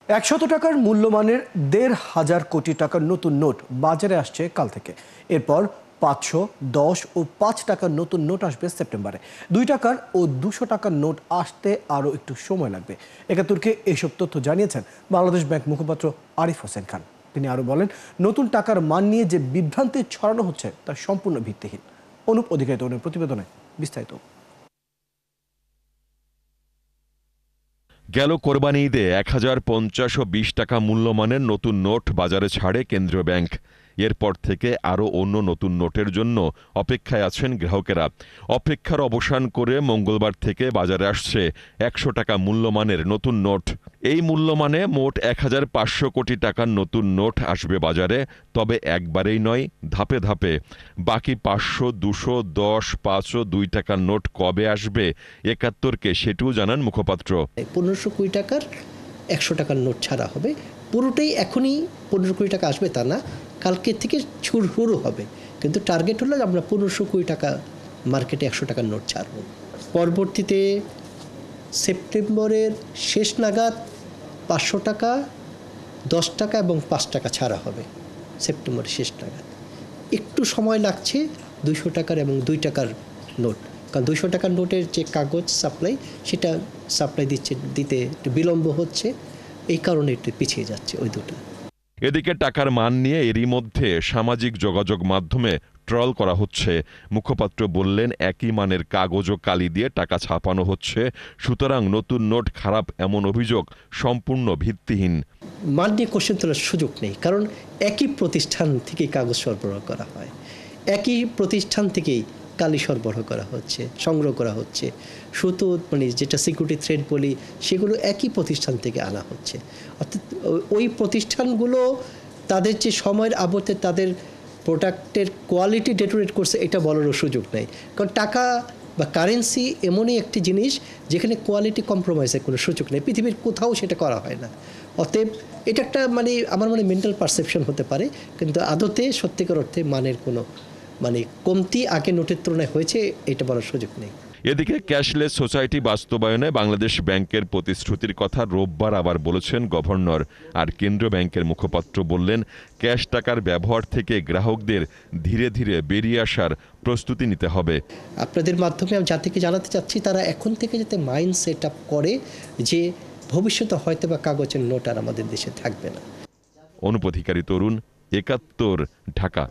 100 টাকার মূল্যমানের ১,৫০০ কোটি টাকার নতুন নোট বাজারে আসছে কাল থেকে। এরপর ৫০০, ১০ ও ৫ টাকার নতুন নোট আসবে সেপ্টেম্বরে। ২ টাকার ও ২০০ টাকার নোট আসতে আরও একটু সময় লাগবে। একাত্তরকে এসব তথ্য জানিয়েছেন বাংলাদেশ ব্যাংক মুখপাত্র আরিফ হোসেন খান। তিনি আরও বলেন, নতুন টাকার মান নিয়ে যে বিভ্রান্তি ছড়ানো হচ্ছে তা সম্পূর্ণ ভিত্তিহীন। অনুপ অধিকারী তরুণের প্রতিবেদনে বিস্তারিত। গেল কোরবানি ঈদে ১,০৫০ ও ২০ টাকা মূল্যমানের নতুন নোট বাজারে ছাড়ে কেন্দ্রীয় ব্যাংক। এরপর থেকে আরও অন্য নতুন নোটের জন্য অপেক্ষায় আছেন গ্রাহকেরা। অপেক্ষার অবসান করে মঙ্গলবার থেকে বাজারে আসছে ১০০ টাকা মূল্যমানের নতুন নোট। এই মূল্যমানে মোট ১,৫০০ কোটি টাকার নতুন নোট আসবে বাজারে, তবে একবারেই নয়, ধাপে ধাপে। বাকি ৫০০, ২০০, ১০, ৫ ও ২ টাকার নোট কবে আসবে একাত্তরকে সেটিও জানান মুখপাত্র। ১৫০০ কোটি টাকার ১০০ টাকার নোট ছাড়া হবে। পুরোটাই এখনই ১৫ কোটি টাকা আসবে তা না, কালকে থেকে শুরু হবে। কিন্তু টার্গেট হলো আমরা ১৫০০ কোটি টাকা মার্কেটে ১০০ টাকার নোট ছাড়ব। পরবর্তীতে সেপ্টেম্বরের শেষ নাগাদ ৫০০ টাকা, ১০ টাকা এবং ৫ টাকা ছাড়া হবে সেপ্টেম্বরের শেষ নাগাদ। একটু সময় লাগছে ২০০ টাকার এবং ২ টাকার নোট, কারণ ২০০ টাকার নোটের যে কাগজ সাপ্লাই, সেটা সাপ্লাই দিতে একটু বিলম্ব হচ্ছে, এই কারণে একটু পিছিয়ে যাচ্ছে ওই দুটো। এদিকে টাকার মান নিয়ে এরই মধ্যে সামাজিক যোগাযোগ মাধ্যমে ট্রল করা হচ্ছে। মুখপাত্র বললেন, একই মানের কাগজ ও কালি দিয়ে টাকা ছাপানো হচ্ছে, সুতরাং নতুন নোট খারাপ এমন অভিযোগ সম্পূর্ণ ভিত্তিহীন। মান নিয়ে কোশ্চেন তোলার সুযোগ নেই, কারণ একই প্রতিষ্ঠান থেকেই কাগজ সরবরাহ করা হয়, একই প্রতিষ্ঠান থেকেই কালি সরবরাহ করা হচ্ছে, সংগ্রহ করা হচ্ছে, সুতো যেটা সিকিউরিটি থ্রেড বলি, সেগুলো একই প্রতিষ্ঠান থেকে আনা হচ্ছে। অর্থাৎ ওই প্রতিষ্ঠানগুলো তাদের যে সময়ের আবর্তে তাদের প্রোডাক্টের কোয়ালিটি ডেটোরেট করছে, এটা বলারও সুযোগ নেই। কারণ টাকা বা কারেন্সি এমনই একটি জিনিস যেখানে কোয়ালিটি কম্প্রোমাইজের কোনো সুযোগ নেই, পৃথিবীর কোথাও সেটা করা হয় না। অতএব এটা একটা আমার মেন্টাল পারসেপশন হতে পারে, কিন্তু আদতে সত্যিকার অর্থে মানের কোনো কমতি আগে নোটের তুলনায় হয়েছে, এটা বলার সুযোগ নেই। এদিকে ক্যাশলেস সোসাইটি বাস্তবায়নে বাংলাদেশ ব্যাংকের প্রতিশ্রুতির কথা রোববার আবার বলেছেন গভর্নর। আর কেন্দ্রীয় ব্যাংকের মুখপাত্র বললেন, ক্যাশ টাকার ব্যবহার থেকে গ্রাহকদের ধীরে ধীরে বেরিয়ে আসার প্রস্তুতি নিতে হবে। আপনাদের মাধ্যমে আমি জাতিকে জানাতে চাচ্ছি, তারা এখন থেকে যাতে মাইন্ড সেট আপ করে যে ভবিষ্যতে হয়তো বা কাগজের নোট আর আমাদের দেশে থাকবে না। অনুপ অধিকারী তরুণ, একাত্তর, ঢাকা।